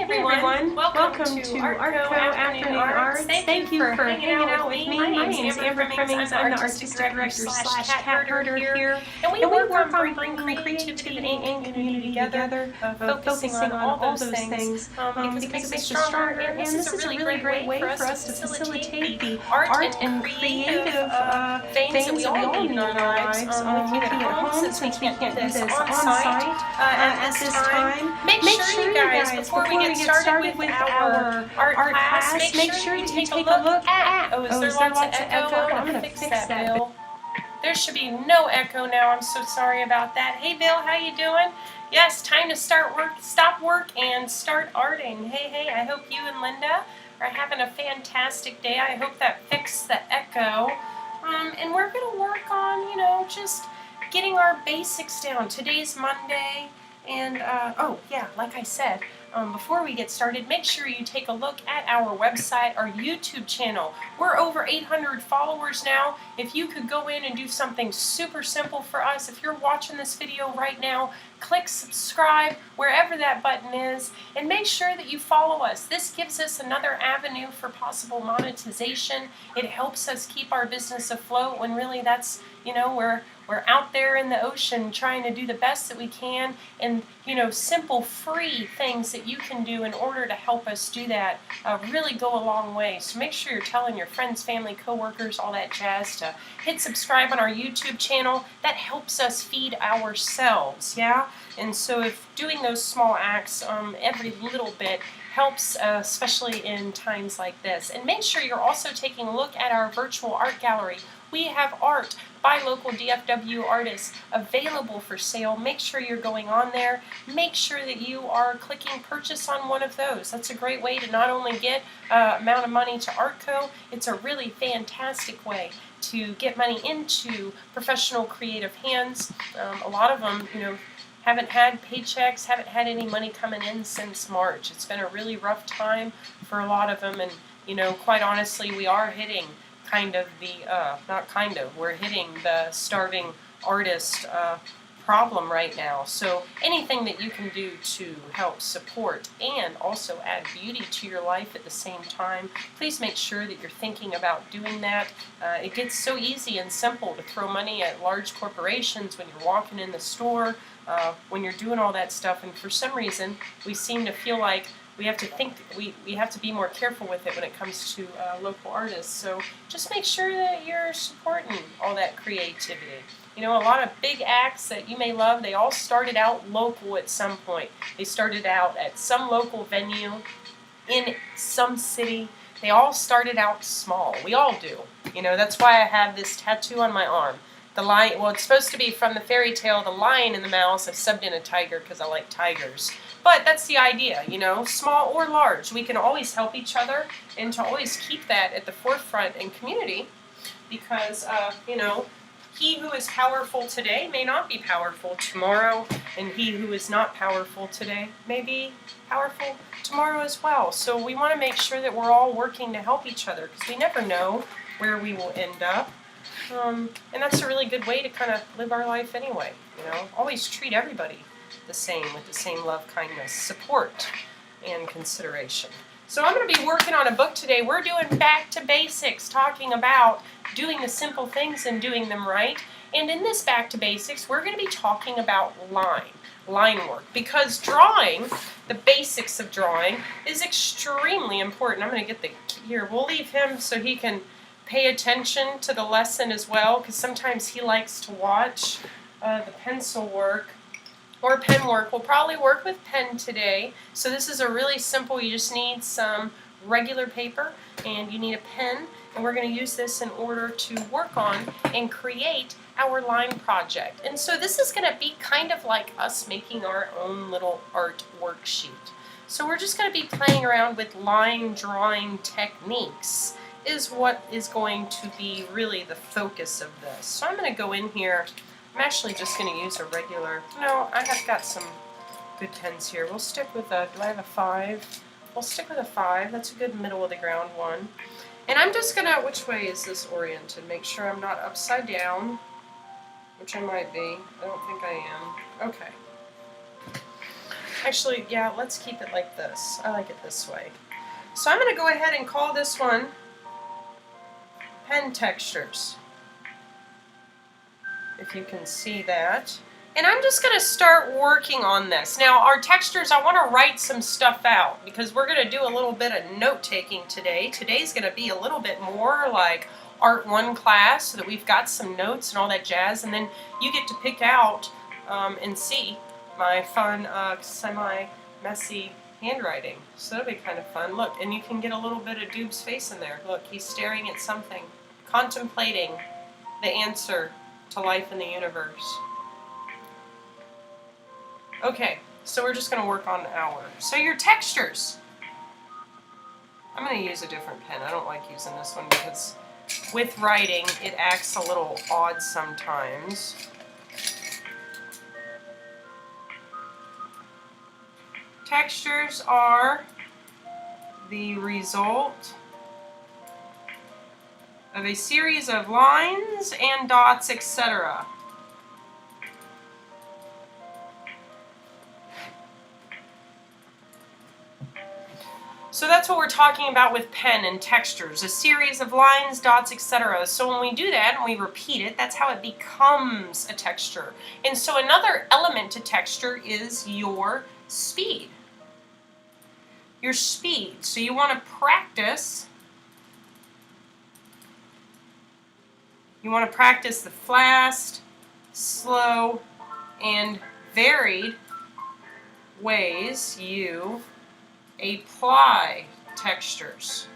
everyone. Welcome to ArtCo Afternoon Arts. Thank you for hanging out with me. My name is Crimmings. I'm the Artistic Director / cat herder here. And we work on bringing creativity and community together, focusing on all those things because it makes us stronger. And this is a really great way for us to facilitate the art and creative things that we all need in our lives with you at home, since we can't do this on site at this time. Make sure you guys, before we get started with our art class, make sure you take a look at... Oh, is there lots of echo? I'm going to fix that, Bill. There should be no echo now. I'm so sorry about that. Hey, Bill, how you doing? Yes, time to stop work and start arting. Hey, I hope you and Linda are having a fantastic day. I hope that fixed the echo. And we're going to work on, just getting our basics down. Today's Monday. And, oh, yeah, like I said, before we get started, make sure you take a look at our website, our YouTube channel. We're over 800 followers now. If you could go in and do something super simple for us, if you're watching this video right now, click subscribe wherever that button is, and make sure that you follow us. This gives us another avenue for possible monetization. It helps us keep our business afloat when really that's, we're out there in the ocean trying to do the best that we can, and simple free things that you can do in order to help us do that really go a long way. So make sure you're telling your friends, family, coworkers, all that jazz to hit subscribe on our YouTube channel. That helps us feed ourselves, yeah? And so if doing those small acts every little bit helps, especially in times like this. And make sure you're also taking a look at our virtual art gallery. We have art by local DFW artists available for sale. Make sure you're going on there. Make sure that you are clicking purchase on one of those. That's a great way to not only get amount of money to ArtCo, it's a really fantastic way to get money into professional creative hands. A lot of them, haven't had paychecks, haven't had any money coming in since March. It's been a really rough time for a lot of them, and quite honestly, we are hitting we're hitting the starving artist problem right now. So anything that you can do to help support and also add beauty to your life at the same time, please make sure that you're thinking about doing that. It gets so easy and simple to throw money at large corporations when you're walking in the store, when you're doing all that stuff, and for some reason we seem to feel like we have to be more careful with it when it comes to local artists. So just make sure that you're supporting all that creativity. A lot of big acts that you may love, they all started out local at some point. They started out at some local venue in some city. They all started out small. We all do. That's why I have this tattoo on my arm. The lion, well, it's supposed to be from the fairy tale, The Lion and the Mouse. I subbed in a tiger because I like tigers. But that's the idea, small or large. We can always help each other, and to always keep that at the forefront in community, because, he who is powerful today may not be powerful tomorrow, and he who is not powerful today may be powerful tomorrow as well. So we want to make sure that we're all working to help each other, because we never know where we will end up. And that's a really good way to kind of live our life anyway, Always treat everybody the same, with the same love, kindness, support, and consideration. So I'm going to be working on a book today. We're doing back to basics, talking about doing the simple things and doing them right. And in this back to basics, we're going to be talking about line work, because drawing, the basics of drawing, is extremely important. I'm going to get here. We'll leave him so he can pay attention to the lesson as well, because sometimes he likes to watch the pencil work or pen work. We'll probably work with pen today. So this is a really simple, you just need some regular paper and you need a pen, and we're going to use this in order to work on and create our line project. And so this is going to be kind of like us making our own little art worksheet. So we're just going to be playing around with line drawing techniques is what is going to be really the focus of this. So I'm going to go in here. I'm actually just going to use a regular, I have got some good pens here. We'll stick with do I have a 5? We'll stick with a 5. That's a good middle of the ground one. And I'm just going to, which way is this oriented? Make sure I'm not upside down, which I might be. I don't think I am. Okay. Actually, yeah, let's keep it like this. I like it this way. So I'm going to go ahead and call this one Pen Textures, if you can see that. And I'm just going to start working on this. Now, our textures, I want to write some stuff out because we're going to do a little bit of note-taking today. Today's going to be a little bit more like Art 1 class, so that we've got some notes and all that jazz, and then you get to pick out and see my fun, semi-messy handwriting. So that'll be kind of fun. Look, and you can get a little bit of Doobs' face in there. Look, he's staring at something, contemplating the answer to life in the universe. Okay, so we're just going to work on our. So your textures. I'm going to use a different pen. I don't like using this one because with writing, it acts a little odd sometimes. Textures are the result of a series of lines and dots, etc. So that's what we're talking about with pen and textures, a series of lines, dots, etc. So when we do that and we repeat it, that's how it becomes a texture. And so another element to texture is your speed. Your speed. So you want to practice. You want to practice the fast, slow, and varied ways you apply textures.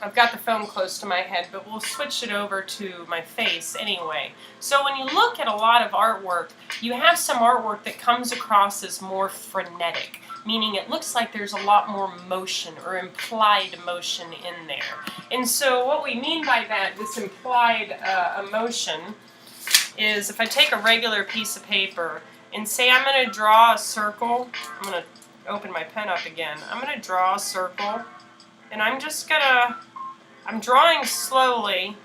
I've got the phone close to my head, but we'll switch it over to my face anyway. So when you look at a lot of artwork, you have some artwork that comes across as more frenetic, meaning it looks like there's a lot more motion or implied motion in there. And so what we mean by that, this implied emotion, is if I take a regular piece of paper and say I'm going to draw a circle, I'm going to open my pen up again, I'm going to draw a circle, and I'm just going to, I'm drawing slowly,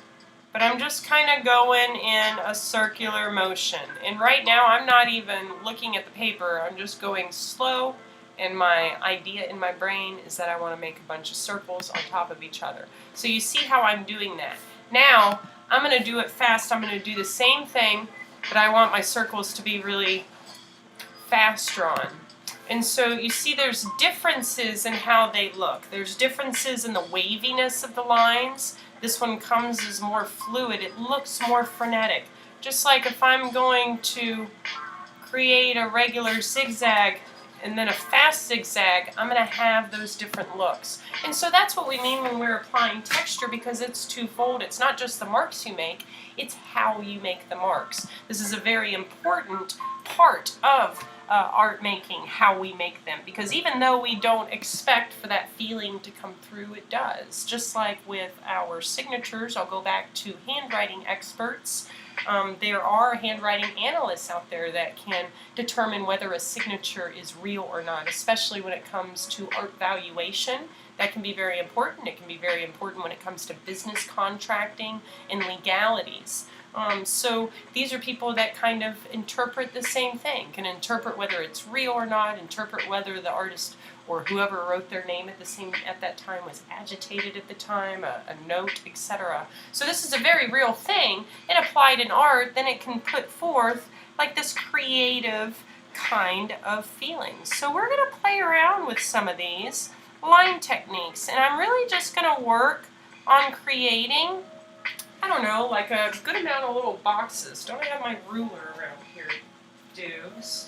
but I'm just kind of going in a circular motion. And right now I'm not even looking at the paper, I'm just going slow, and my idea in my brain is that I want to make a bunch of circles on top of each other. So you see how I'm doing that. Now, I'm going to do it fast, I'm going to do the same thing, but I want my circles to be really fast drawn. And so you see there's differences in how they look. There's differences in the waviness of the lines. This one comes as more fluid. It looks more frenetic. Just like if I'm going to create a regular zigzag and then a fast zigzag, I'm going to have those different looks. And so that's what we mean when we're applying texture, because it's twofold. It's not just the marks you make, it's how you make the marks. This is a very important part of art making, how we make them, because even though we don't expect for that feeling to come through, it does. Just like with our signatures, I'll go back to handwriting experts. There are handwriting analysts out there that can determine whether a signature is real or not, especially when it comes to art valuation. That can be very important. It can be very important when it comes to business contracting and legalities. So these are people that kind of interpret the same thing, can interpret whether it's real or not, interpret whether the artist or whoever wrote their name at that time was agitated at the time, a note, etc. So this is a very real thing, and applied in art, then it can put forth like this creative kind of feelings. So we're going to play around with some of these line techniques, and I'm really just going to work on creating, I don't know, like a good amount of little boxes. Don't I have my ruler around here, Doobs?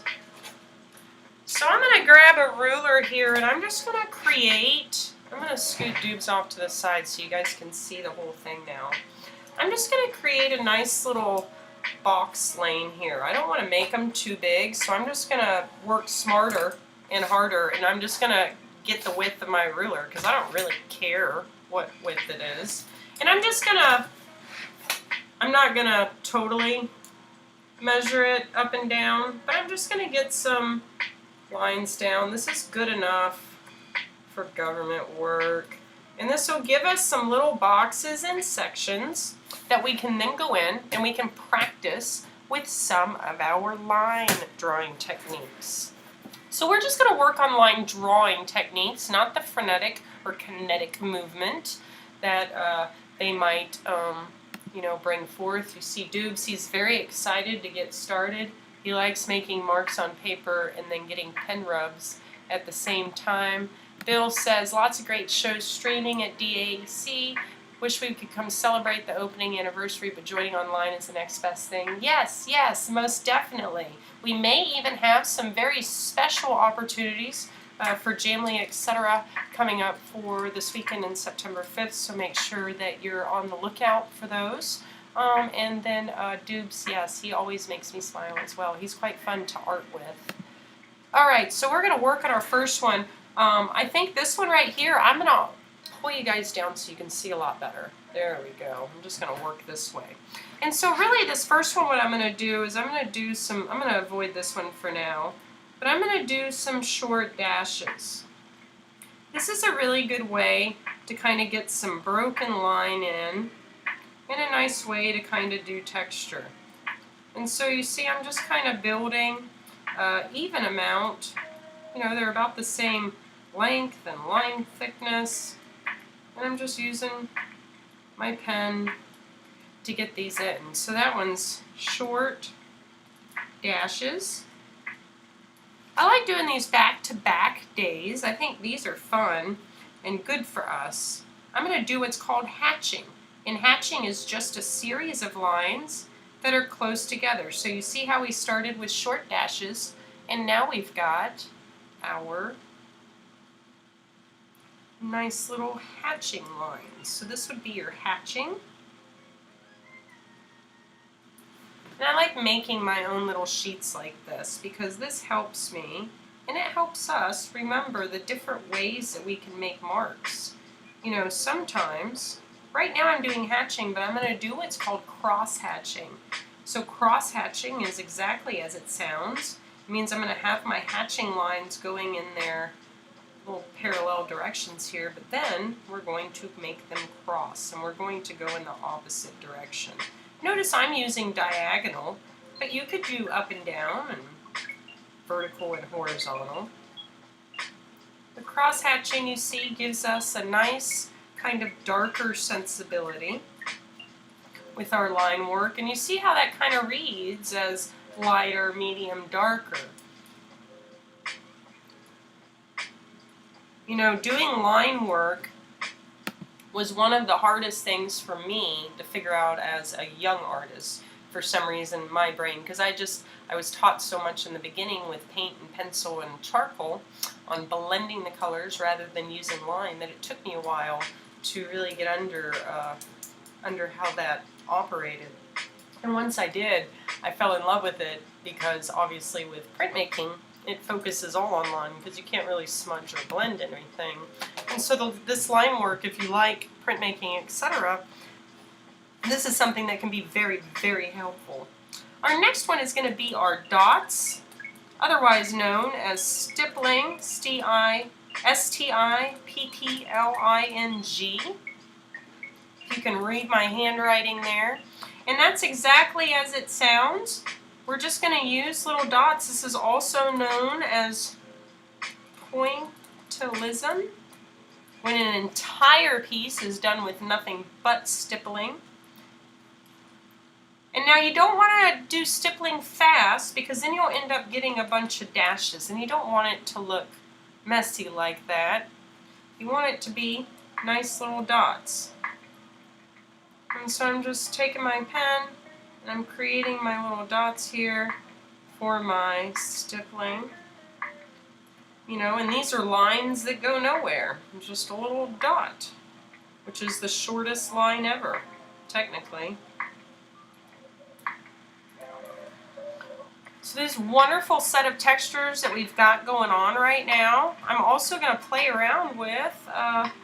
So I'm going to grab a ruler here, and I'm just going to create, I'm going to scoot Doobs off to the side so you guys can see the whole thing now. I'm just going to create a nice little box lane here. I don't want to make them too big, so I'm just going to work smarter and harder, and I'm just going to get the width of my ruler, because I don't really care what width it is. And I'm just going to, I'm not going to totally measure it up and down, but I'm just going to get some lines down. This is good enough for government work. And this will give us some little boxes and sections that we can then go in and we can practice with some of our line drawing techniques. So we're just going to work on line drawing techniques, not the frenetic or kinetic movement that they might bring forth. You see Doobs, he's very excited to get started. He likes making marks on paper and then getting pen rubs at the same time. Bill says, lots of great shows streaming at DAC. Wish we could come celebrate the opening anniversary, but joining online is the next best thing. Yes, yes, most definitely. We may even have some very special opportunities for Jamley, etc. coming up for this weekend in September 5th, so make sure that you're on the lookout for those. And then Doobs, yes, he always makes me smile as well. He's quite fun to art with. Alright, so we're going to work on our first one. I think this one right here, I'm going to pull you guys down so you can see a lot better. There we go. I'm just going to work this way. And so really this first one, what I'm going to do is I'm going to avoid this one for now, but I'm going to do some short dashes. This is a really good way to kind of get some broken line in, and a nice way to kind of do texture. And so you see I'm just kind of building even amount. You know, they're about the same length and line thickness. And I'm just using my pen to get these in. So that one's short dashes. I like doing these back-to-back days. I think these are fun and good for us. I'm going to do what's called hatching. And hatching is just a series of lines that are close together. So you see how we started with short dashes, and now we've got our nice little hatching lines. So this would be your hatching. And I like making my own little sheets like this because this helps me and it helps us remember the different ways that we can make marks. You know, sometimes, right now I'm doing hatching, but I'm going to do what's called cross hatching. So cross hatching is exactly as it sounds. It means I'm going to have my hatching lines going in their little parallel directions here, but then we're going to make them cross, and we're going to go in the opposite direction. Notice I'm using diagonal, but you could do up and down and vertical and horizontal. The cross hatching, you see, gives us a nice kind of darker sensibility with our line work, and you see how that kind of reads as lighter, medium, darker. You know, doing line work was one of the hardest things for me to figure out as a young artist for some reason, my brain, because I was taught so much in the beginning with paint and pencil and charcoal on blending the colors rather than using line that it took me a while to really get under how that operated. And once I did, I fell in love with it because obviously with printmaking, it focuses all on line because you can't really smudge or blend anything. And so this line work, if you like printmaking, etc., this is something that can be very, very helpful. Our next one is going to be our dots, otherwise known as stippling, S-T-I-P-P-L-I-N-G. You can read my handwriting there. And that's exactly as it sounds. We're just going to use little dots. This is also known as pointillism, when an entire piece is done with nothing but stippling. And now you don't want to do stippling fast because then you'll end up getting a bunch of dashes, and you don't want it to look messy like that. You want it to be nice little dots. And so I'm just taking my pen and I'm creating my little dots here for my stippling. You know, and these are lines that go nowhere. Just a little dot, which is the shortest line ever, technically. So this wonderful set of textures that we've got going on right now, I'm also going to play around with,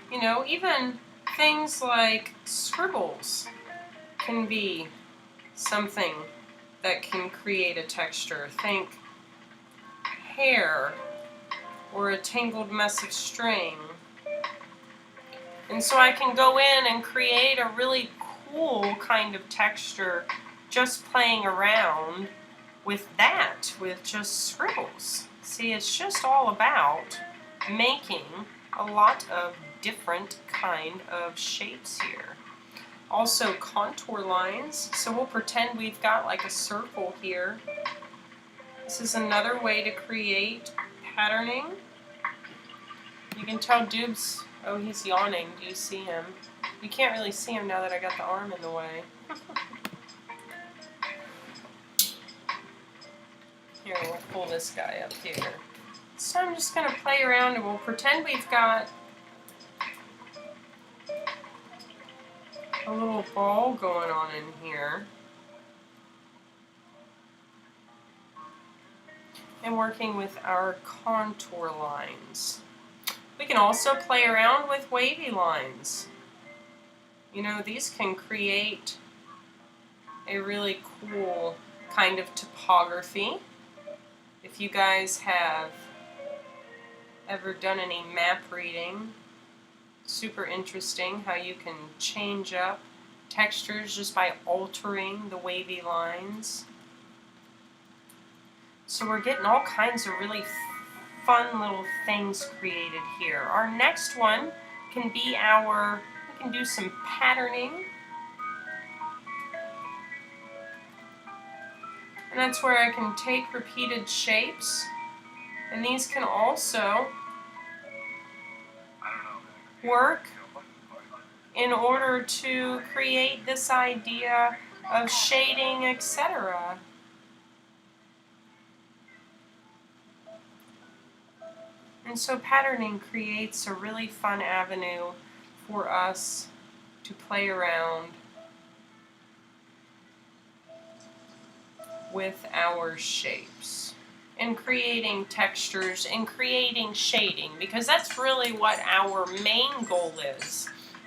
you know, even things like scribbles can be something that can create a texture. Think hair or a tangled mess of string. And so I can go in and create a really cool kind of texture just playing around with that, with just scribbles. See, it's just all about making a lot of different kind of shapes here. Also contour lines, so we'll pretend we've got like a circle here. This is another way to create patterning. You can tell Doobs, oh, he's yawning. Do you see him? You can't really see him now that I got the arm in the way. Here, we'll pull this guy up here. So I'm just going to play around and we'll pretend we've got a little ball going on in here. And working with our contour lines. We can also play around with wavy lines. You know, these can create a really cool kind of topography. If you guys have ever done any map reading, super interesting how you can change up textures just by altering the wavy lines. So we're getting all kinds of really fun little things created here. Our next one can be we can do some patterning. And that's where I can take repeated shapes. And these can also work in order to create this idea of shading, etc. And so patterning creates a really fun avenue for us to play around with our shapes and creating textures and creating shading, because that's really what our main goal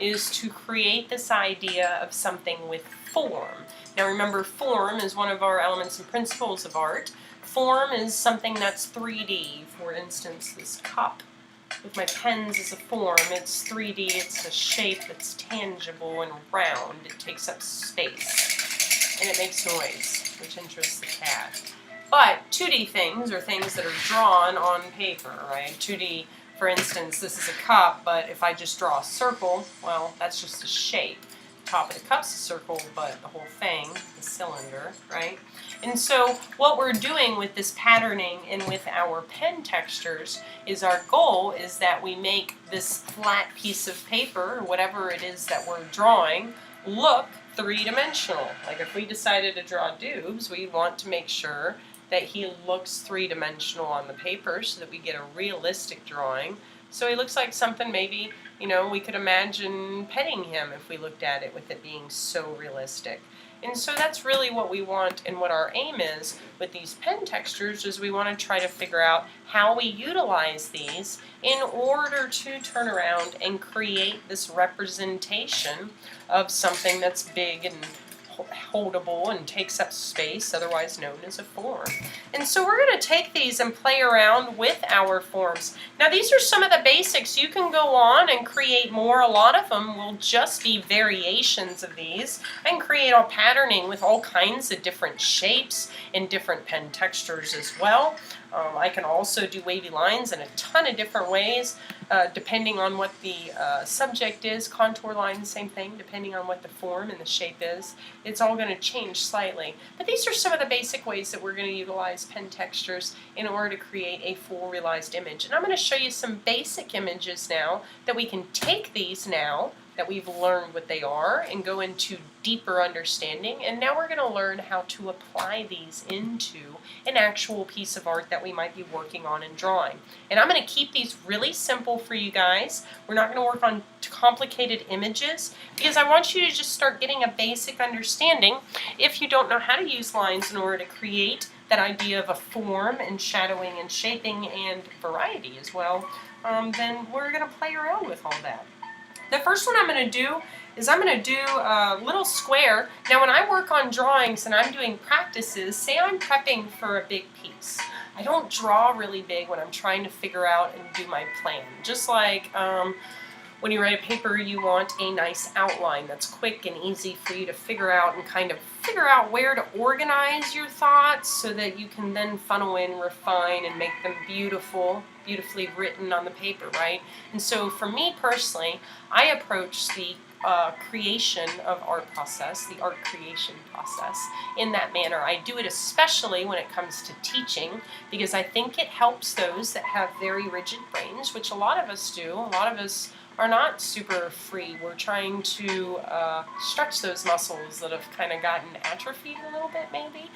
is to create this idea of something with form. Now remember, form is one of our elements and principles of art. Form is something that's 3D. For instance, this cup with my pens is a form. It's 3D. It's a shape that's tangible and round. It takes up space and it makes noise, which interests the cat. But 2D things are things that are drawn on paper, right? 2D, for instance, this is a cup, but if I just draw a circle, well, that's just a shape. The top of the cup's a circle, but the whole thing, the cylinder, right? And so what we're doing with this patterning and with our pen textures is our goal is that we make this flat piece of paper, or whatever it is that we're drawing, look three-dimensional. Like if we decided to draw Doobs, we want to make sure that he looks three-dimensional on the paper so that we get a realistic drawing. So he looks like something maybe, you know, we could imagine petting him if we looked at it with it being so realistic. And so that's really what we want, and what our aim is with these pen textures is we want to try to figure out how we utilize these in order to turn around and create this representation of something that's big and holdable and takes up space, otherwise known as a form. And so we're going to take these and play around with our forms. Now these are some of the basics. You can go on and create more. A lot of them will just be variations of these. I can create all patterning with all kinds of different shapes and different pen textures as well. I can also do wavy lines in a ton of different ways, depending on what the subject is. Contour lines, same thing, depending on what the form and the shape is. It's all going to change slightly. But these are some of the basic ways that we're going to utilize pen textures in order to create a full realized image. And I'm going to show you some basic images now that we can take these now that we've learned what they are and go into deeper understanding. And now we're going to learn how to apply these into an actual piece of art that we might be working on and drawing. And I'm going to keep these really simple for you guys. We're not going to work on complicated images because I want you to just start getting a basic understanding. If you don't know how to use lines in order to create that idea of a form and shadowing and shaping and variety as well, then we're going to play around with all that. The first one I'm going to do is I'm going to do a little square. Now when I work on drawings and I'm doing practices, say I'm prepping for a big piece. I don't draw really big when I'm trying to figure out and do my plan. Just like when you write a paper, you want a nice outline that's quick and easy for you to figure out and kind of figure out where to organize your thoughts so that you can then funnel in, refine, and make them beautifully written on the paper, right? And so for me personally, I approach the creation of art process, the art creation process, in that manner. I do it especially when it comes to teaching, because I think it helps those that have very rigid brains, which a lot of us do. A lot of us are not super free. We're trying to stretch those muscles that have kind of gotten atrophied a little bit, maybe.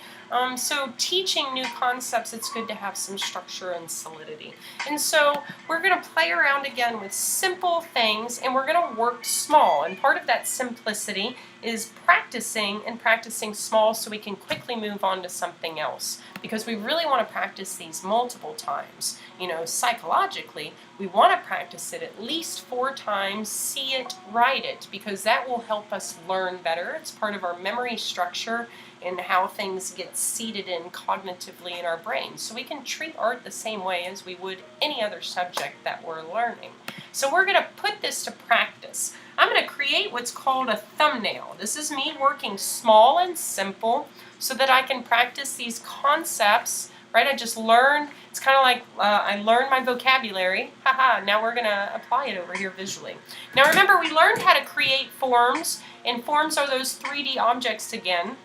So teaching new concepts, it's good to have some structure and solidity. And so we're going to play around again with simple things, and we're going to work small. And part of that simplicity is practicing and practicing small so we can quickly move on to something else. Because we really want to practice these multiple times. You know, psychologically, we want to practice it at least 4 times, see it, write it, because that will help us learn better. It's part of our memory structure and how things get seated in cognitively in our brains. So we can treat art the same way as we would any other subject that we're learning. So we're going to put this to practice. I'm going to create what's called a thumbnail. This is me working small and simple so that I can practice these concepts, right? I just learned, it's kind of like I learned my vocabulary. Haha, now we're going to apply it over here visually. Now remember, we learned how to create forms, and forms are those 3D objects again.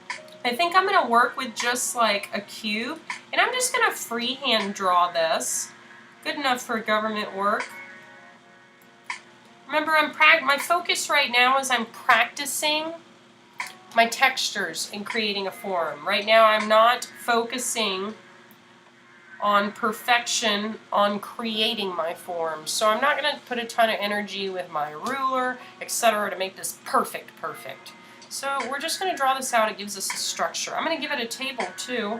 I think I'm going to work with just like a cube, and I'm just going to freehand draw this. Good enough for government work. Remember, my focus right now is I'm practicing my textures in creating a form. Right now I'm not focusing on perfection on creating my form. So I'm not going to put a ton of energy with my ruler, etc. to make this perfect. So we're just going to draw this out. It gives us a structure. I'm going to give it a table too,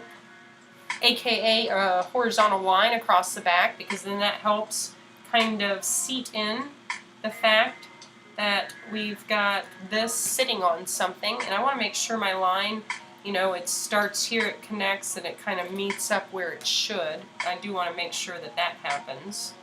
aka a horizontal line across the back, because then that helps kind of seat in the fact that we've got this sitting on something, and I want to make sure my line, you know, it starts here, it connects, and it kind of meets up where it should. I do want to make sure that that happens.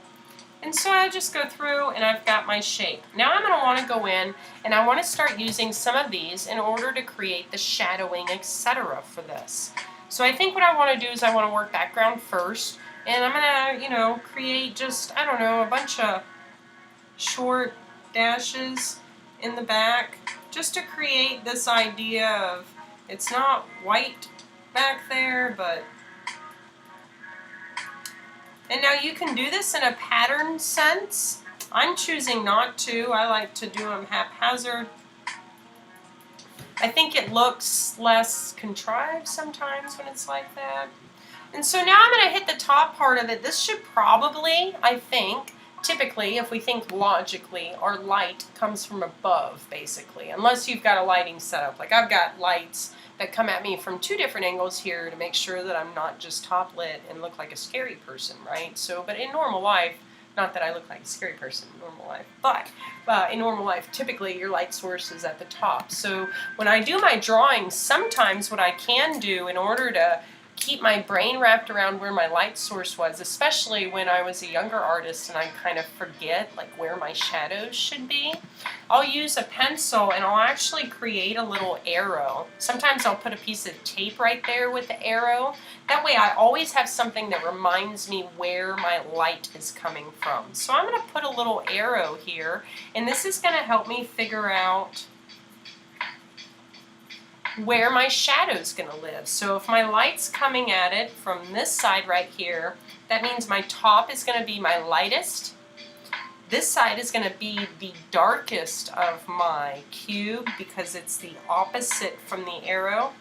And so I just go through and I've got my shape. Now I'm going to want to go in and I want to start using some of these in order to create the shadowing, etc. for this. So I think what I want to do is I want to work background first, and I'm going to, you know, create just, I don't know, a bunch of short dashes in the back just to create this idea of it's not white back there, but... And now you can do this in a pattern sense. I'm choosing not to. I like to do them haphazard. I think it looks less contrived sometimes when it's like that. And so now I'm going to hit the top part of it. This should probably, I think, typically, if we think logically, our light comes from above, basically. Unless you've got a lighting setup. Like I've got lights that come at me from 2 different angles here to make sure that I'm not just top lit and look like a scary person, right? So, but in normal life, not that I look like a scary person in normal life, but in normal life, typically your light source is at the top. So when I do my drawing, sometimes what I can do in order to keep my brain wrapped around where my light source was, especially when I was a younger artist and I kind of forget like where my shadows should be, I'll use a pencil and I'll actually create a little arrow. Sometimes I'll put a piece of tape right there with the arrow. That way I always have something that reminds me where my light is coming from. So I'm going to put a little arrow here, and this is going to help me figure out where my shadow's going to live. So if my light's coming at it from this side right here, that means my top is going to be my lightest. This side is going to be the darkest of my cube because it's the opposite from the arrow,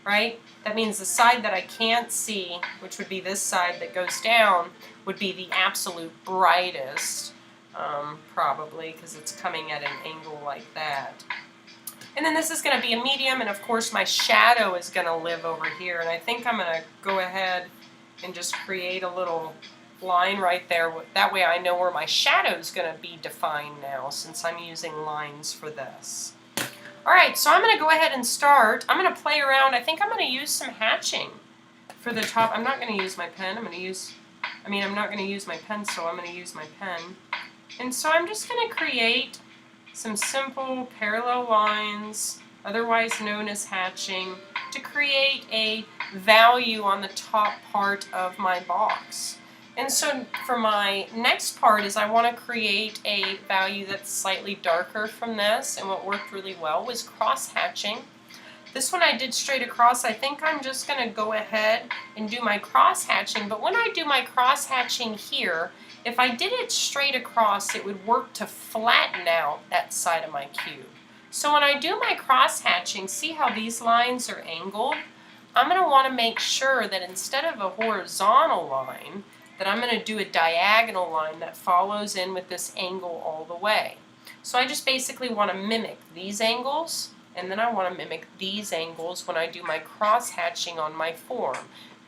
right? That means the side that I can't see, which would be this side that goes down, would be the absolute brightest, probably, because it's coming at an angle like that. And then this is going to be a medium, and of course my shadow is going to live over here. And I think I'm going to go ahead and just create a little line right there. That way I know where my shadow is going to be defined now, since I'm using lines for this. Alright, so I'm going to go ahead and start. I'm going to play around. I think I'm going to use some hatching for the top. I'm not going to use my pen. I'm not going to use my pencil. I'm going to use my pen. And so I'm just going to create some simple parallel lines, otherwise known as hatching, to create a value on the top part of my box. And so for my next part is I want to create a value that's slightly darker from this, and what worked really well was cross-hatching. This one I did straight across. I think I'm just going to go ahead and do my cross-hatching, but when I do my cross-hatching here, if I did it straight across, it would work to flatten out that side of my cube. So when I do my cross-hatching, see how these lines are angled? I'm going to want to make sure that instead of a horizontal line, that I'm going to do a diagonal line that follows in with this angle all the way. So I just basically want to mimic these angles, and then I want to mimic these angles when I do my cross-hatching on my form.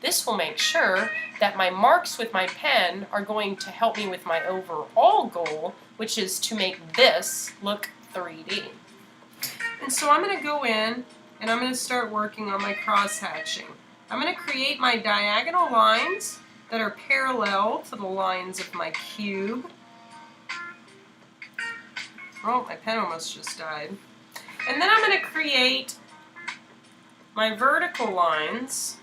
This will make sure that my marks with my pen are going to help me with my overall goal, which is to make this look 3D. And so I'm going to go in and I'm going to start working on my cross-hatching. I'm going to create my diagonal lines that are parallel to the lines of my cube. Oh, my pen almost just died. And then I'm going to create my vertical lines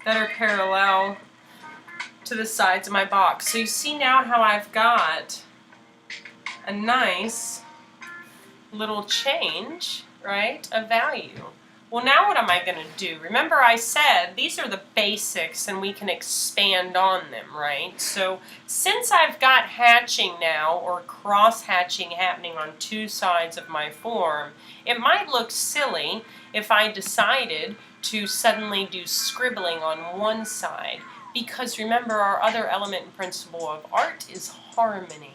that are parallel to the sides of my box. So you see now how I've got a nice little change, right, of value. Well, now what am I going to do? Remember I said these are the basics and we can expand on them, right? So since I've got hatching now, or cross-hatching happening on two sides of my form, it might look silly if I decided to suddenly do scribbling on one side. Because remember, our other element and principle of art is harmony.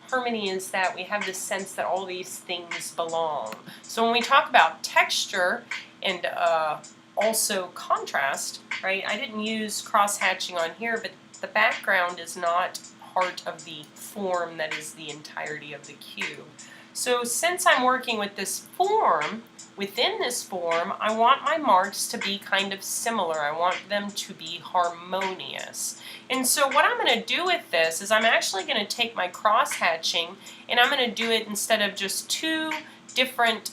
Harmony is that we have this sense that all these things belong. So when we talk about texture and also contrast, right, I didn't use cross-hatching on here, but the background is not part of the form that is the entirety of the cube. So since I'm working with this form, within this form, I want my marks to be kind of similar. I want them to be harmonious. And so what I'm going to do with this is I'm actually going to take my cross-hatching and I'm going to do it instead of just two different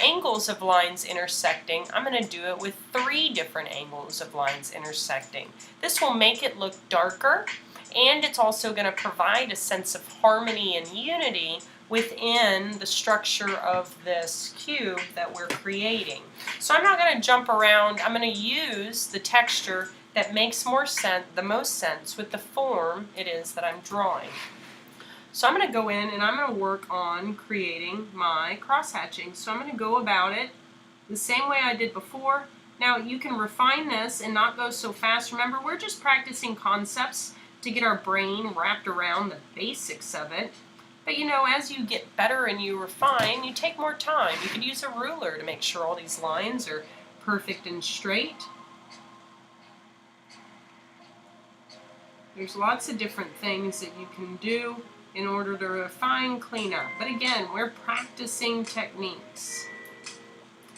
angles of lines intersecting, I'm going to do it with 3 different angles of lines intersecting. This will make it look darker, and it's also going to provide a sense of harmony and unity within the structure of this cube that we're creating. So I'm not going to jump around. I'm going to use the texture that makes the most sense with the form it is that I'm drawing. So I'm going to go in and I'm going to work on creating my cross-hatching. So I'm going to go about it the same way I did before. Now you can refine this and not go so fast. Remember, we're just practicing concepts to get our brain wrapped around the basics of it. But you know, as you get better and you refine, you take more time. You could use a ruler to make sure all these lines are perfect and straight. There's lots of different things that you can do in order to refine, clean up. But again, we're practicing techniques.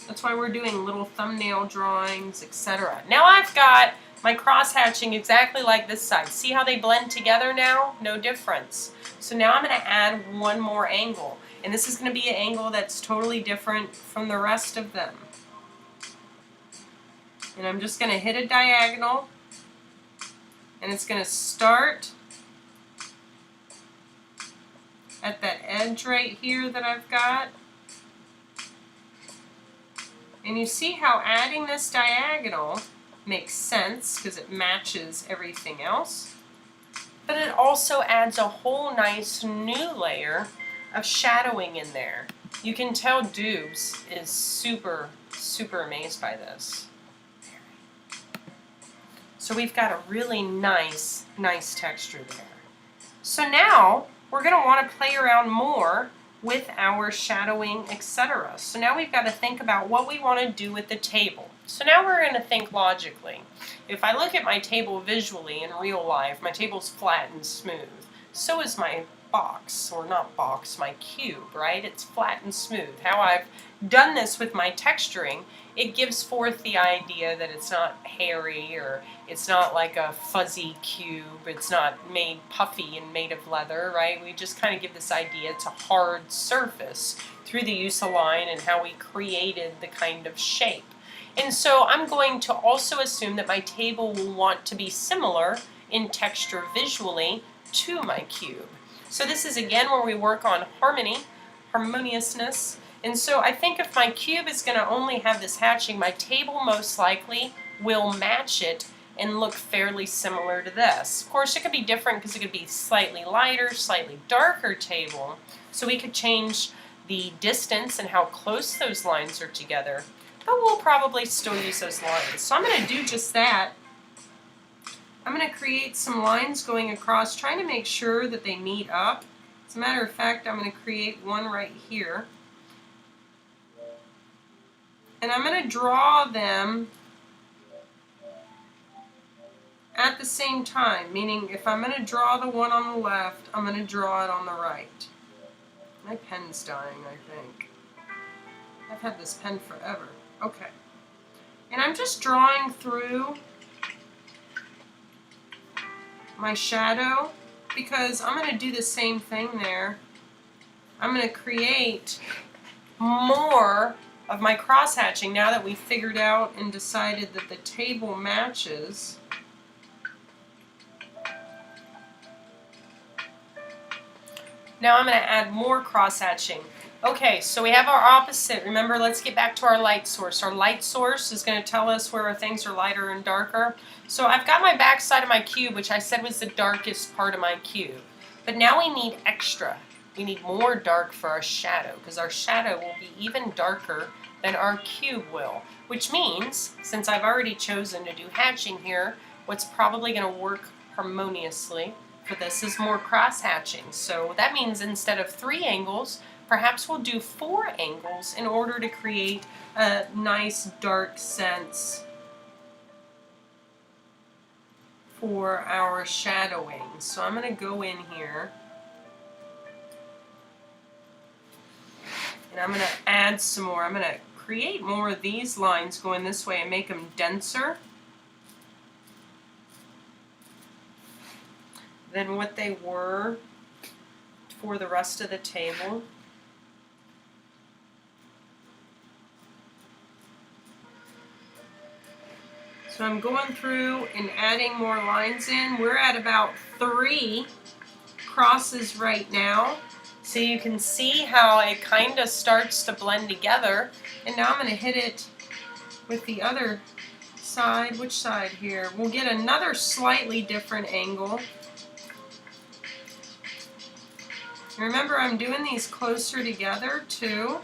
That's why we're doing little thumbnail drawings, etc. Now I've got my cross-hatching exactly like this side. See how they blend together now? No difference. So now I'm going to add one more angle. And this is going to be an angle that's totally different from the rest of them. And I'm just going to hit a diagonal. And it's going to start at that edge right here that I've got. And you see how adding this diagonal makes sense because it matches everything else. But it also adds a whole nice new layer of shadowing in there. You can tell Doobs is super, super amazed by this. So we've got a really nice texture there. So now we're going to want to play around more with our shadowing, etc. So now we've got to think about what we want to do with the table. So now we're going to think logically. If I look at my table visually in real life, my table's flat and smooth. So is my box, or not box, my cube, right? It's flat and smooth. How I've done this with my texturing, it gives forth the idea that it's not hairy, or it's not like a fuzzy cube, it's not made puffy and made of leather, right? We just kind of give this idea it's a hard surface through the use of line and how we created the kind of shape. And so I'm going to also assume that my table will want to be similar in texture visually to my cube. So this is again where we work on harmony, harmoniousness. And so I think if my cube is going to only have this hatching, my table most likely will match it and look fairly similar to this. Of course, it could be different because it could be slightly lighter, slightly darker table. So we could change the distance and how close those lines are together. But we'll probably still use those lines. So I'm going to do just that. I'm going to create some lines going across, trying to make sure that they meet up. As a matter of fact, I'm going to create one right here. And I'm going to draw them at the same time, meaning if I'm going to draw the one on the left, I'm going to draw it on the right. My pen's dying, I think. I've had this pen forever. Okay. And I'm just drawing through my shadow because I'm going to do the same thing there. I'm going to create more of my cross-hatching now that we've figured out and decided that the table matches. Now I'm going to add more cross-hatching. Okay, so we have our opposite. Remember, let's get back to our light source. Our light source is going to tell us where things are lighter and darker. So I've got my back side of my cube, which I said was the darkest part of my cube. But now we need extra. We need more dark for our shadow, because our shadow will be even darker than our cube will. Which means, since I've already chosen to do hatching here, what's probably going to work harmoniously for this is more cross-hatching. So that means instead of 3 angles, perhaps we'll do 4 angles in order to create a nice dark sense for our shadowing. So I'm going to go in here and I'm going to add some more. I'm going to create more of these lines going this way and make them denser than what they were for the rest of the table. So I'm going through and adding more lines in. We're at about 3 crosses right now. So you can see how it kind of starts to blend together. And now I'm going to hit it with the other side. Which side here? We'll get another slightly different angle. Remember, I'm doing these closer together too.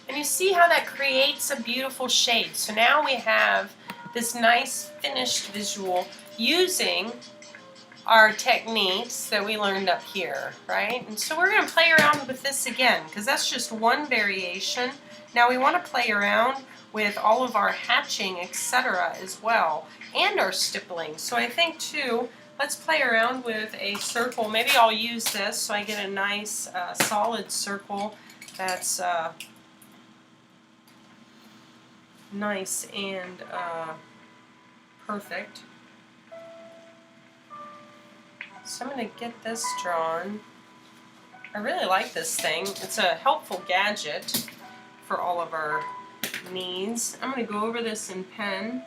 And you see how that creates a beautiful shade. So now we have this nice finished visual using our techniques that we learned up here, right? And so we're going to play around with this again because that's just one variation. Now we want to play around with all of our hatching, etc. as well, and our stippling. So I think too, let's play around with a circle. Maybe I'll use this so I get a nice solid circle that's nice and perfect. So I'm going to get this drawn. I really like this thing. It's a helpful gadget for all of our needs. I'm going to go over this in pen.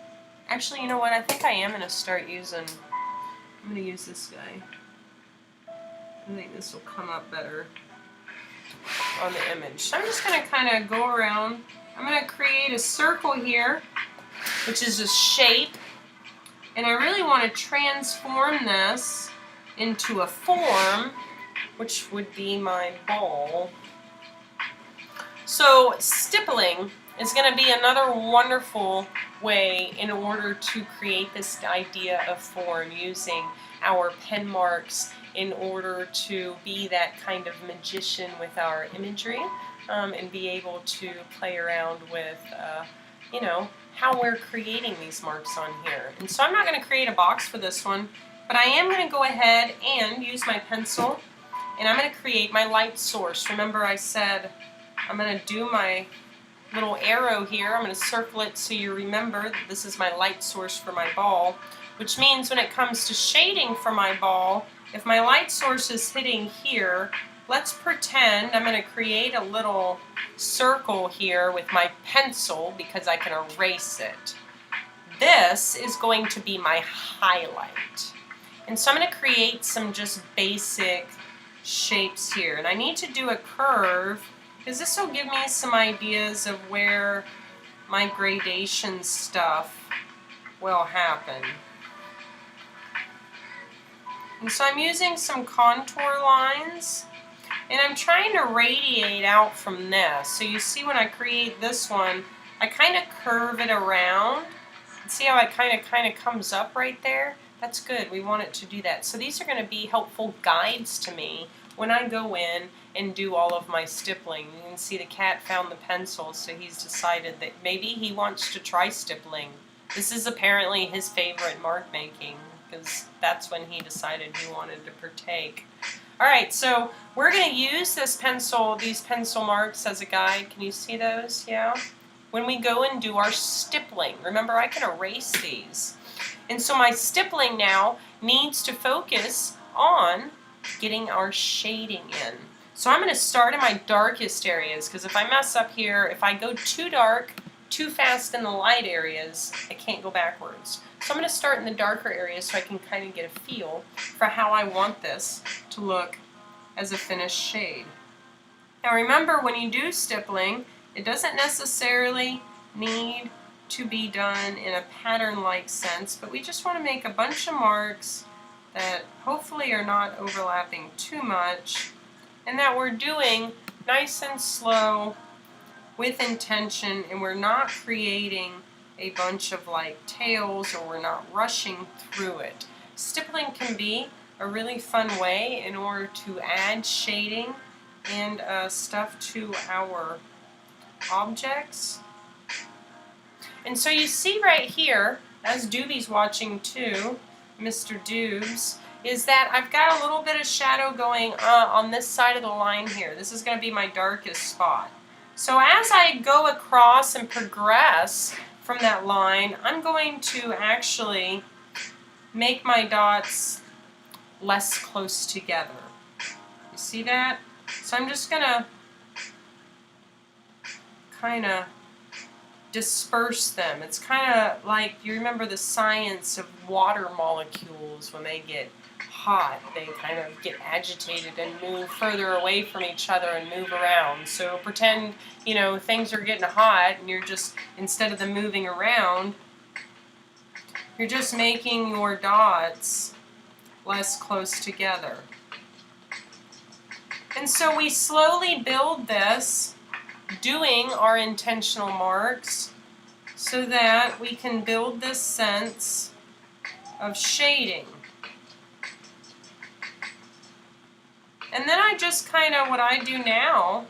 Actually, you know what? I think I am going to start using, I'm going to use this guy. I think this will come up better on the image. So I'm just going to kind of go around. I'm going to create a circle here, which is a shape, and I really want to transform this into a form, which would be my ball. So stippling is going to be another wonderful way in order to create this idea of form, using our pen marks in order to be that kind of magician with our imagery. And be able to play around with you know, how we're creating these marks on here. And so I'm not going to create a box for this one, but I am going to go ahead and use my pencil, and I'm going to create my light source. Remember I said I'm going to do my little arrow here. I'm going to circle it so you remember that this is my light source for my ball, which means when it comes to shading for my ball, if my light source is hitting here, let's pretend I'm going to create a little circle here with my pencil because I can erase it. This is going to be my highlight. And so I'm going to create some just basic shapes here. And I need to do a curve because this will give me some ideas of where my gradation stuff will happen. And so I'm using some contour lines, and I'm trying to radiate out from this. So you see when I create this one, I kind of curve it around. See how it kind of comes up right there? That's good. We want it to do that. So these are going to be helpful guides to me when I go in and do all of my stippling. You can see the cat found the pencil, so he's decided that maybe he wants to try stippling. This is apparently his favorite mark making, because that's when he decided he wanted to partake. Alright, so we're going to use this pencil, these pencil marks as a guide. Can you see those? Yeah? When we go and do our stippling. Remember, I can erase these. And so my stippling now needs to focus on getting our shading in. So I'm going to start in my darkest areas, because if I mess up here, if I go too dark, too fast in the light areas, I can't go backwards. So I'm going to start in the darker areas so I can kind of get a feel for how I want this to look as a finished shade. Now remember, when you do stippling, it doesn't necessarily need to be done in a pattern-like sense, but we just want to make a bunch of marks that hopefully are not overlapping too much, and that we're doing nice and slow with intention, and we're not creating a bunch of like tails, or we're not rushing through it. Stippling can be a really fun way in order to add shading and stuff to our objects. And so you see right here, as Doobie's watching too, Mr. Doobs, is that I've got a little bit of shadow going on this side of the line here. This is going to be my darkest spot. So as I go across and progress from that line, I'm going to actually make my dots less close together. You see that? So I'm just going to kind of disperse them. It's kind of like, you remember the science of water molecules when they get hot, they kind of get agitated and move further away from each other and move around. So pretend, you know, things are getting hot and you're just, instead of them moving around, you're just making your dots less close together. And so we slowly build this, doing our intentional marks, so that we can build this sense of shading. And then I just kind of, what I do now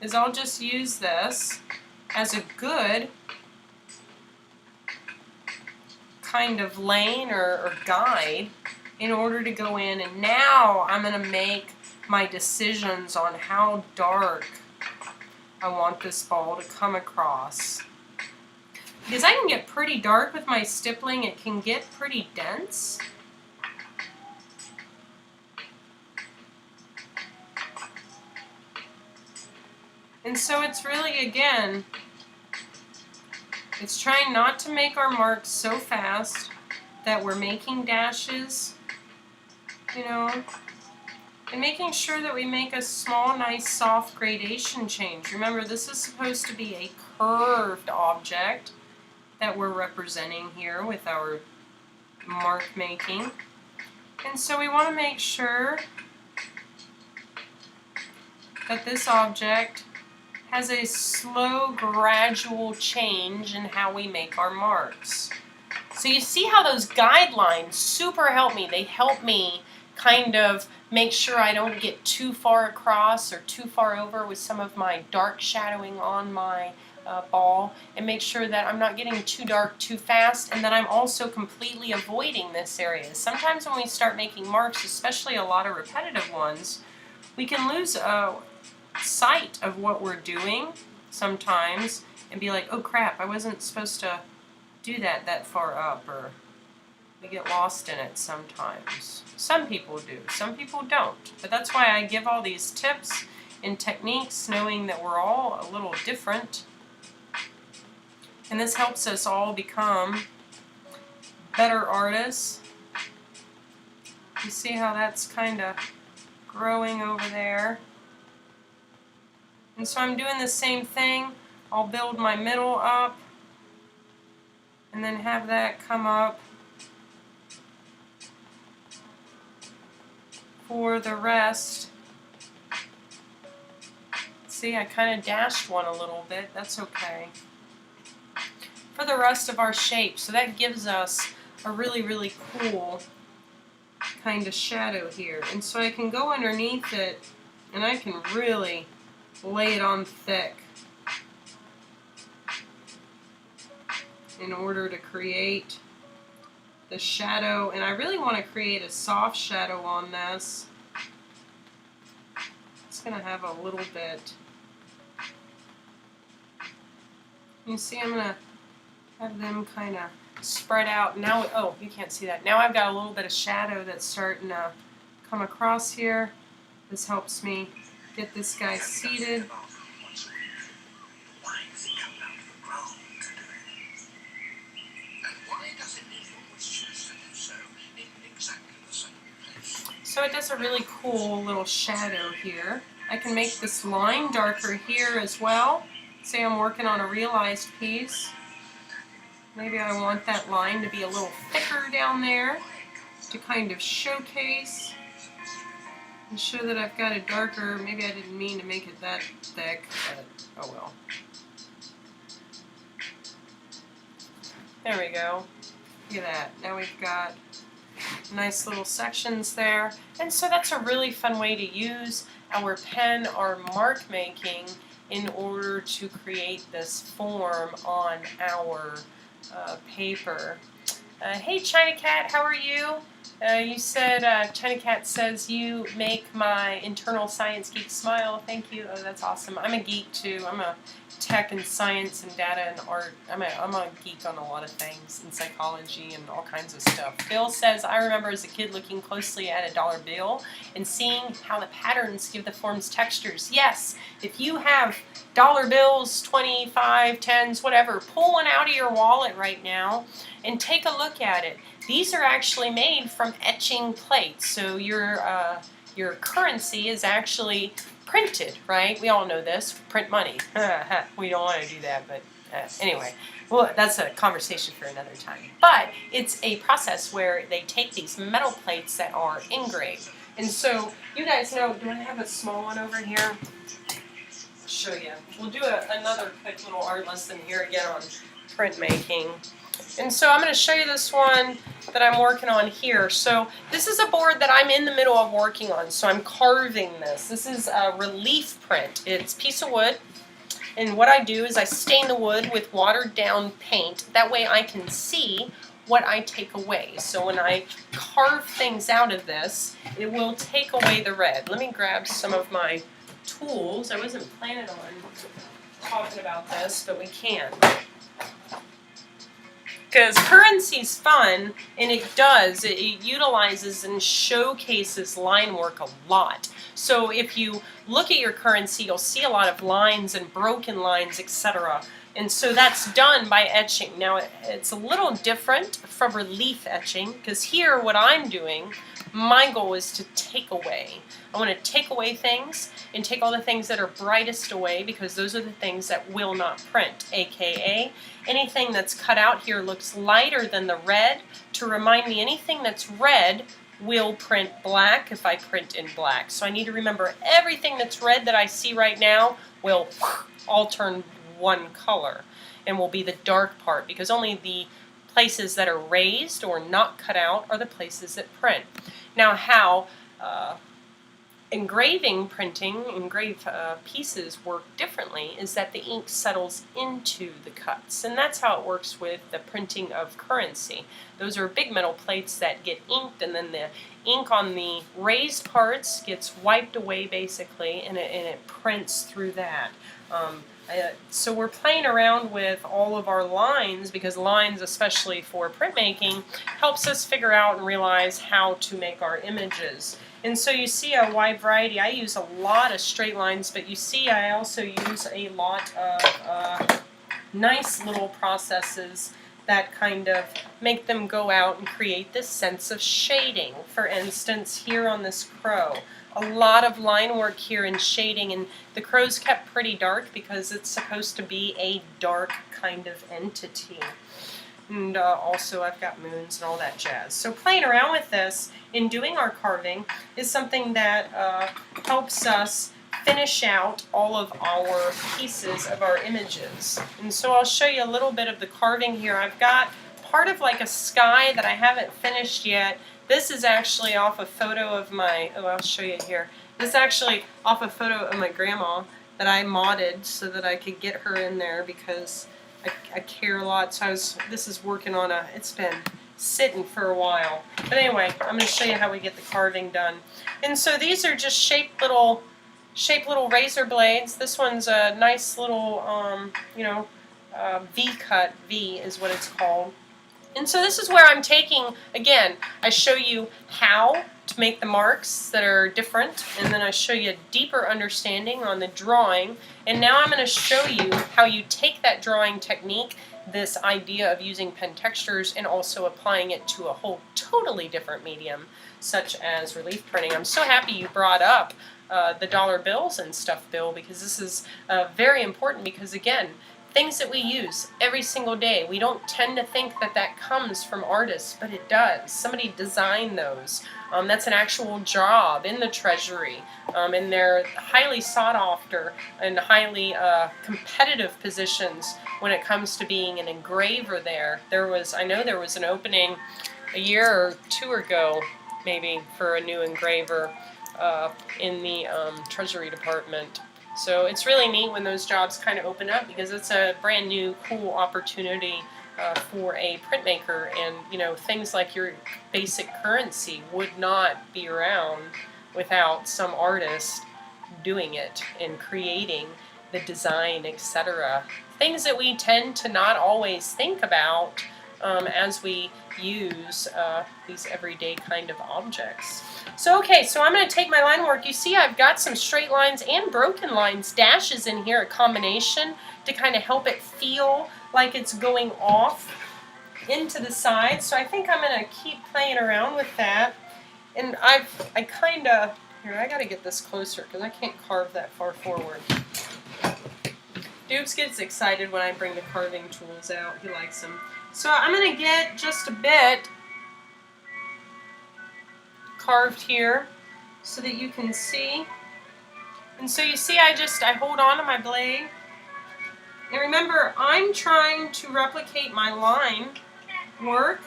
is I'll just use this as a good kind of lane or guide in order to go in, and now I'm going to make my decisions on how dark I want this ball to come across. Because I can get pretty dark with my stippling, it can get pretty dense. And so it's really, again, it's trying not to make our marks so fast that we're making dashes, you know, and making sure that we make a small, nice, soft gradation change. Remember, this is supposed to be a curved object that we're representing here with our mark making. And so we want to make sure that this object has a slow, gradual change in how we make our marks. So you see how those guidelines super help me. They help me kind of make sure I don't get too far across or too far over with some of my dark shadowing on my ball, and make sure that I'm not getting too dark too fast, and that I'm also completely avoiding this area. Sometimes when we start making marks, especially a lot of repetitive ones, we can lose sight of what we're doing sometimes and be like, oh crap, I wasn't supposed to do that far up, or we get lost in it sometimes. Some people do, some people don't. But that's why I give all these tips and techniques, knowing that we're all a little different. And this helps us all become better artists. You see how that's kind of growing over there? And so I'm doing the same thing. I'll build my middle up and then have that come up for the rest. See, I kind of dashed one a little bit. That's okay. For the rest of our shape. So that gives us a really, really cool kind of shadow here. And so I can go underneath it and I can really lay it on thick in order to create the shadow. And I really want to create a soft shadow on this. It's going to have a little bit. You see, I'm going to have them kind of spread out. Now, oh, you can't see that. Now I've got a little bit of shadow that's starting to come across here. This helps me get this guy seated. So it does a really cool little shadow here. I can make this line darker here as well. Say I'm working on a realized piece. Maybe I want that line to be a little thicker down there to kind of showcase and show that I've got it darker. Maybe I didn't mean to make it that thick, but oh well. There we go. Look at that. Now we've got nice little sections there. And so that's a really fun way to use our pen, our mark making, in order to create this form on our paper. Hey China Cat, how are you? You said, China Cat says you make my internal science geek smile. Thank you. Oh, that's awesome. I'm a geek too. I'm a tech and science and data and art. I'm a geek on a lot of things, and psychology and all kinds of stuff. Bill says, I remember as a kid looking closely at a dollar bill and seeing how the patterns give the forms textures. Yes, if you have dollar bills, 25, 10s, whatever, pull one out of your wallet right now and take a look at it. These are actually made from etching plates. So your currency is actually printed, right? We all know this. Print money. We don't want to do that, but anyway. Well, that's a conversation for another time. But it's a process where they take these metal plates that are engraved. And so, you guys know, do I have a small one over here? I'll show you. We'll do another quick little art lesson here again on printmaking. And so I'm going to show you this one that I'm working on here. So this is a board that I'm in the middle of working on. So I'm carving this. This is a relief print. It's a piece of wood. And what I do is I stain the wood with watered down paint. That way I can see what I take away. So when I carve things out of this, it will take away the red. Let me grab some of my tools. I wasn't planning on talking about this, but we can. Because currency's fun, and it does. It utilizes and showcases line work a lot. So if you look at your currency, you'll see a lot of lines and broken lines, etc. And so that's done by etching. Now, it's a little different from relief etching, because here what I'm doing, my goal is to take away. I want to take away things and take all the things that are brightest away, because those are the things that will not print, aka anything that's cut out here looks lighter than the red to remind me anything that's red will print black if I print in black. So I need to remember everything that's red that I see right now will all turn one color and will be the dark part, because only the places that are raised or not cut out are the places that print. Now how engraving printing, engraved pieces work differently is that the ink settles into the cuts, and that's how it works with the printing of currency. Those are big metal plates that get inked, and then the ink on the raised parts gets wiped away basically, and it prints through that. So we're playing around with all of our lines, because lines, especially for printmaking, helps us figure out and realize how to make our images. And so you see a wide variety. I use a lot of straight lines, but you see I also use a lot of nice little processes that kind of make them go out and create this sense of shading. For instance, here on this crow, a lot of line work here in shading, and the crow's kept pretty dark because it's supposed to be a dark kind of entity. And also I've got moons and all that jazz. So playing around with this in doing our carving is something that helps us finish out all of our pieces of our images. And so I'll show you a little bit of the carving here. I've got part of like a sky that I haven't finished yet. This is actually off a photo of my, I'll show you here. This is actually off a photo of my grandma that I modded so that I could get her in there, because I care a lot. So this is working on it's been sitting for a while. But anyway, I'm going to show you how we get the carving done. And so these are just shaped little razor blades. This one's a nice little, V-cut. V is what it's called. And so this is where I'm taking, again, I show you how to make the marks that are different, and then I show you a deeper understanding on the drawing. And now I'm going to show you how you take that drawing technique, this idea of using pen textures, and also applying it to a whole totally different medium, such as relief printing. I'm so happy you brought up the dollar bills and stuff, Bill, because this is very important, because again, things that we use every single day, we don't tend to think that that comes from artists, but it does. Somebody designed those. That's an actual job in the Treasury, and they're highly sought after and highly competitive positions when it comes to being an engraver there. I know there was an opening a year or two ago, maybe, for a new engraver in the Treasury Department. So it's really neat when those jobs kind of open up, because it's a brand new, cool opportunity for a printmaker. And things like your basic currency would not be around without some artist doing it and creating the design, etc. Things that we tend to not always think about as we use these everyday kind of objects. So okay, so I'm going to take my line work. You see I've got some straight lines and broken lines, dashes in here, a combination to kind of help it feel like it's going off into the side. So I think I'm going to keep playing around with that. And I kind of, here, I got to get this closer because I can't carve that far forward. Doobs gets excited when I bring the carving tools out. He likes them. So I'm going to get just a bit carved here so that you can see. And so you see I hold on to my blade. And remember, I'm trying to replicate my line work.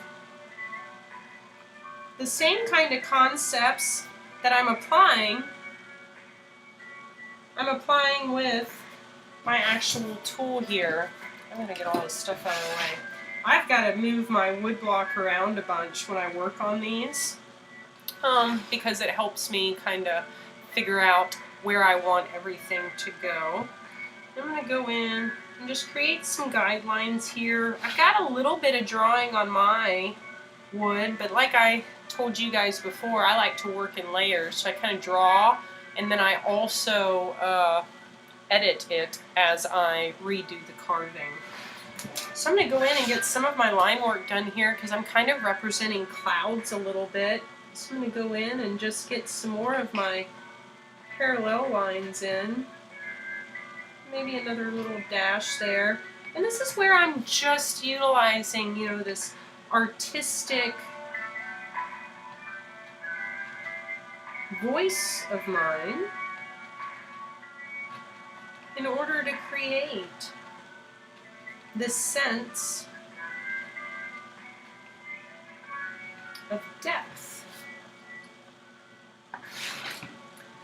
The same kind of concepts that I'm applying with my actual tool here. I'm going to get all this stuff out of the way. I've got to move my wood block around a bunch when I work on these. Because it helps me kind of figure out where I want everything to go. I'm going to go in and just create some guidelines here. I've got a little bit of drawing on my wood, but like I told you guys before, I like to work in layers. So I kind of draw, and then I also edit it as I redo the carving. So I'm going to go in and get some of my line work done here, because I'm kind of representing clouds a little bit. So I'm going to go in and just get some more of my parallel lines in. Maybe another little dash there. And this is where I'm just utilizing, this artistic voice of mine in order to create this sense of depth.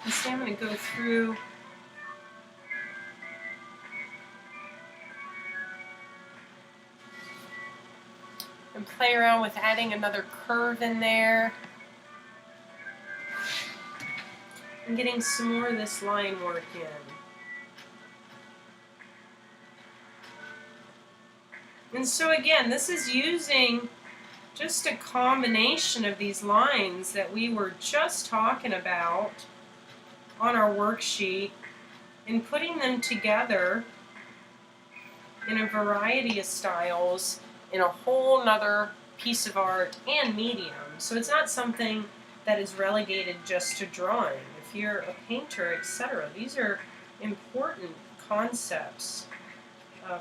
You see, I'm going to go through and play around with adding another curve in there. And getting some more of this line work in. And so again, this is using just a combination of these lines that we were just talking about on our worksheet and putting them together in a variety of styles in a whole nother piece of art and medium. So it's not something that is relegated just to drawing. If you're a painter, etc., these are important concepts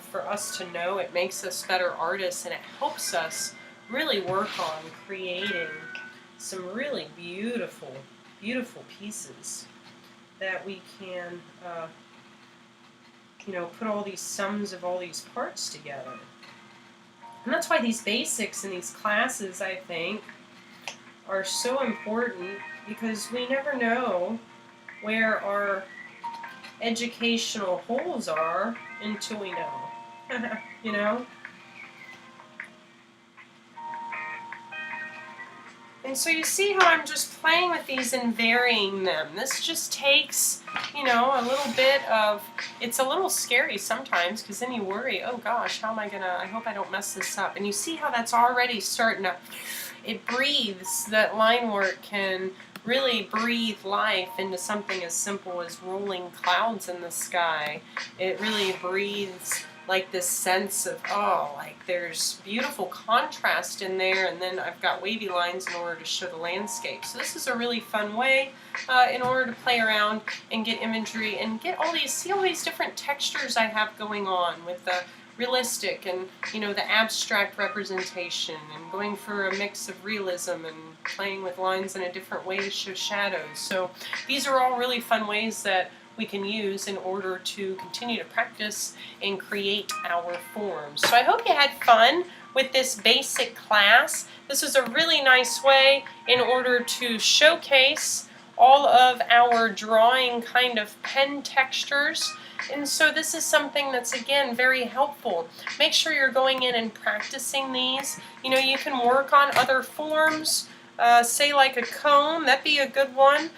for us to know. It makes us better artists, and it helps us really work on creating some really beautiful, beautiful pieces that we can, put all these sums of all these parts together. And that's why these basics in these classes, I think, are so important, because we never know where our educational holes are until we know, you know? And so you see how I'm just playing with these and varying them. This just takes, a little bit of, it's a little scary sometimes, because then you worry, oh gosh, how am I gonna, I hope I don't mess this up. And you see how that's already starting to, it breathes, that line work can really breathe life into something as simple as rolling clouds in the sky. It really breathes like this sense of, like there's beautiful contrast in there, and then I've got wavy lines in order to show the landscape. So this is a really fun way in order to play around and get imagery and get all these, see all these different textures I have going on with the realistic and, the abstract representation, and going for a mix of realism and playing with lines in a different way to show shadows. So these are all really fun ways that we can use in order to continue to practice and create our forms. So I hope you had fun with this basic class. This is a really nice way in order to showcase all of our drawing kind of pen textures. And so this is something that's, again, very helpful. Make sure you're going in and practicing these. You can work on other forms, say like a cone. That'd be a good one,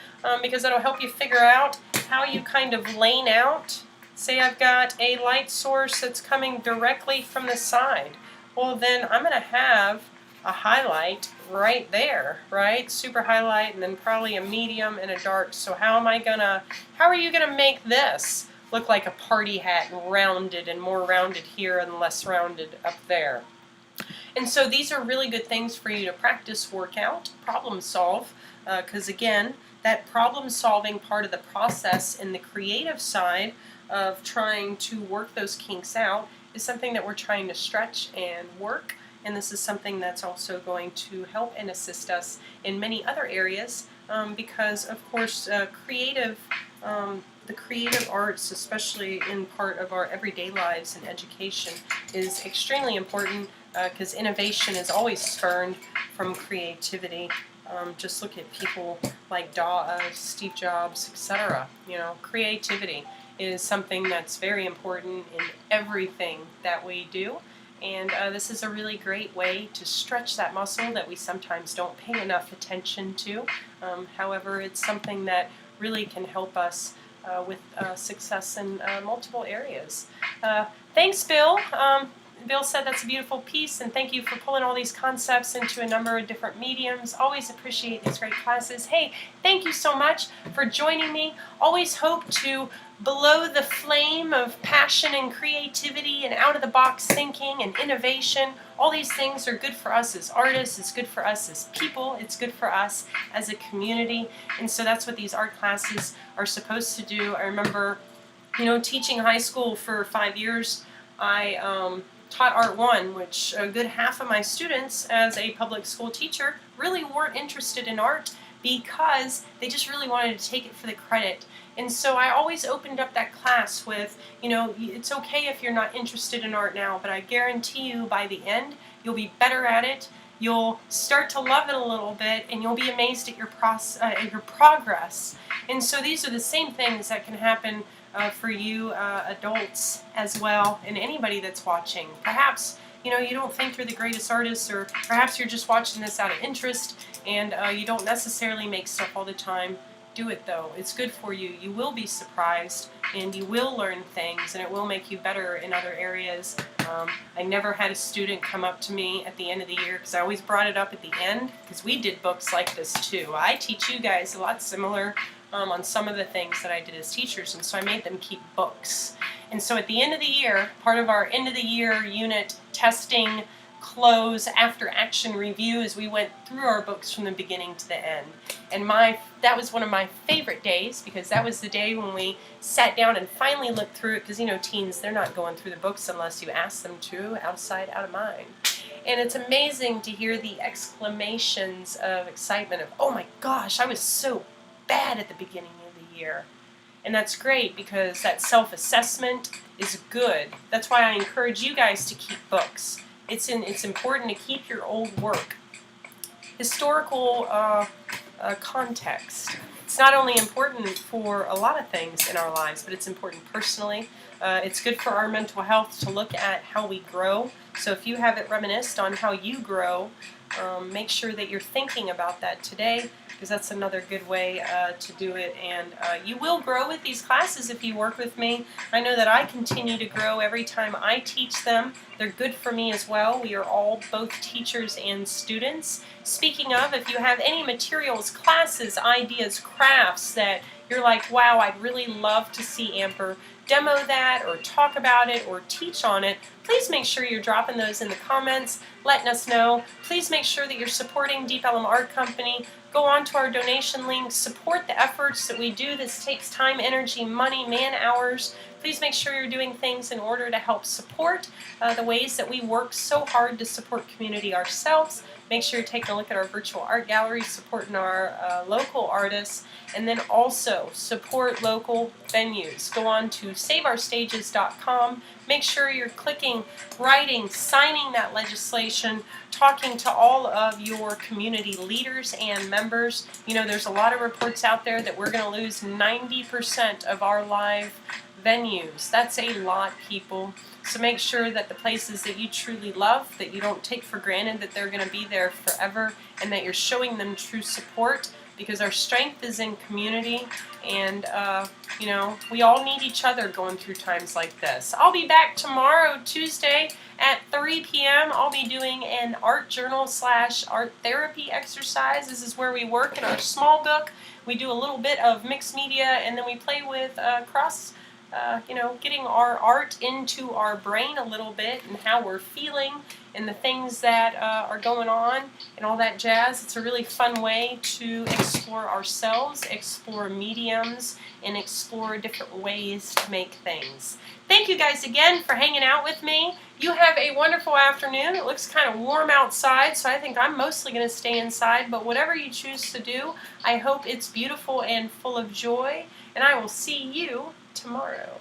because that'll help you figure out how you kind of lane out. Say I've got a light source that's coming directly from the side. Well, then I'm going to have a highlight right there, right? Super highlight, and then probably a medium and a dark. So how are you gonna make this look like a party hat, and rounded, and more rounded here and less rounded up there? And so these are really good things for you to practice, work out, problem solve, because again, that problem solving part of the process in the creative side of trying to work those kinks out is something that we're trying to stretch and work. And this is something that's also going to help and assist us in many other areas, because of course the creative arts, especially in part of our everyday lives and education, is extremely important, because innovation is always spurned from creativity. Just look at people like Steve Jobs, etc. Creativity is something that's very important in everything that we do. And this is a really great way to stretch that muscle that we sometimes don't pay enough attention to. However, it's something that really can help us with success in multiple areas. Thanks, Bill. Bill said that's a beautiful piece, and thank you for pulling all these concepts into a number of different mediums. Always appreciate these great classes. Hey, thank you so much for joining me. Always hope to blow the flame of passion and creativity and out-of-the-box thinking and innovation. All these things are good for us as artists, it's good for us as people, it's good for us as a community. And so that's what these art classes are supposed to do. I remember, teaching high school for 5 years. I taught Art 1, which a good half of my students as a public school teacher really weren't interested in art because they just really wanted to take it for the credit. And so I always opened up that class with, it's okay if you're not interested in art now, but I guarantee you by the end, you'll be better at it, you'll start to love it a little bit, and you'll be amazed at your progress. And so these are the same things that can happen for you adults as well, and anybody that's watching. Perhaps you don't think you're the greatest artist, or perhaps you're just watching this out of interest, and you don't necessarily make stuff all the time. Do it though. It's good for you. You will be surprised, and you will learn things, and it will make you better in other areas. I never had a student come up to me at the end of the year, because I always brought it up at the end, because we did books like this too. I teach you guys a lot similar on some of the things that I did as teachers, and so I made them keep books. And so at the end of the year, part of our end of the year unit testing close after action review is we went through our books from the beginning to the end. And that was one of my favorite days, because that was the day when we sat down and finally looked through it, because teens, they're not going through the books unless you ask them to, outside, out of mind. And it's amazing to hear the exclamations of excitement of, oh my gosh, I was so bad at the beginning of the year. And that's great, because that self-assessment is good. That's why I encourage you guys to keep books. It's important to keep your old work. Historical context. It's not only important for a lot of things in our lives, but it's important personally. It's good for our mental health to look at how we grow. So if you haven't reminisced on how you grow, make sure that you're thinking about that today, because that's another good way to do it. And you will grow with these classes if you work with me. I know that I continue to grow every time I teach them. They're good for me as well. We are all both teachers and students. Speaking of, if you have any materials, classes, ideas, crafts that you're like, wow, I'd really love to see Amber demo that or talk about it or teach on it, please make sure you're dropping those in the comments, letting us know. Please make sure that you're supporting Deep Ellum Art Company. Go on to our donation link, support the efforts that we do. This takes time, energy, money, man hours. Please make sure you're doing things in order to help support the ways that we work so hard to support community ourselves. Make sure you're taking a look at our virtual art gallery, supporting our local artists, and then also support local venues. Go on to saveourstages.com. Make sure you're clicking, writing, signing that legislation, talking to all of your community leaders and members. There's a lot of reports out there that we're going to lose 90% of our live venues. That's a lot, people. So make sure that the places that you truly love, that you don't take for granted that they're going to be there forever, and that you're showing them true support, because our strength is in community, and we all need each other going through times like this. I'll be back tomorrow, Tuesday, at 3 p.m. I'll be doing an art journal / art therapy exercise. This is where we work in our small book. We do a little bit of mixed media, and then we play with getting our art into our brain a little bit, and how we're feeling, and the things that are going on, and all that jazz. It's a really fun way to explore ourselves, explore mediums, and explore different ways to make things. Thank you guys again for hanging out with me. You have a wonderful afternoon. It looks kind of warm outside, so I think I'm mostly going to stay inside, but whatever you choose to do, I hope it's beautiful and full of joy, and I will see you tomorrow.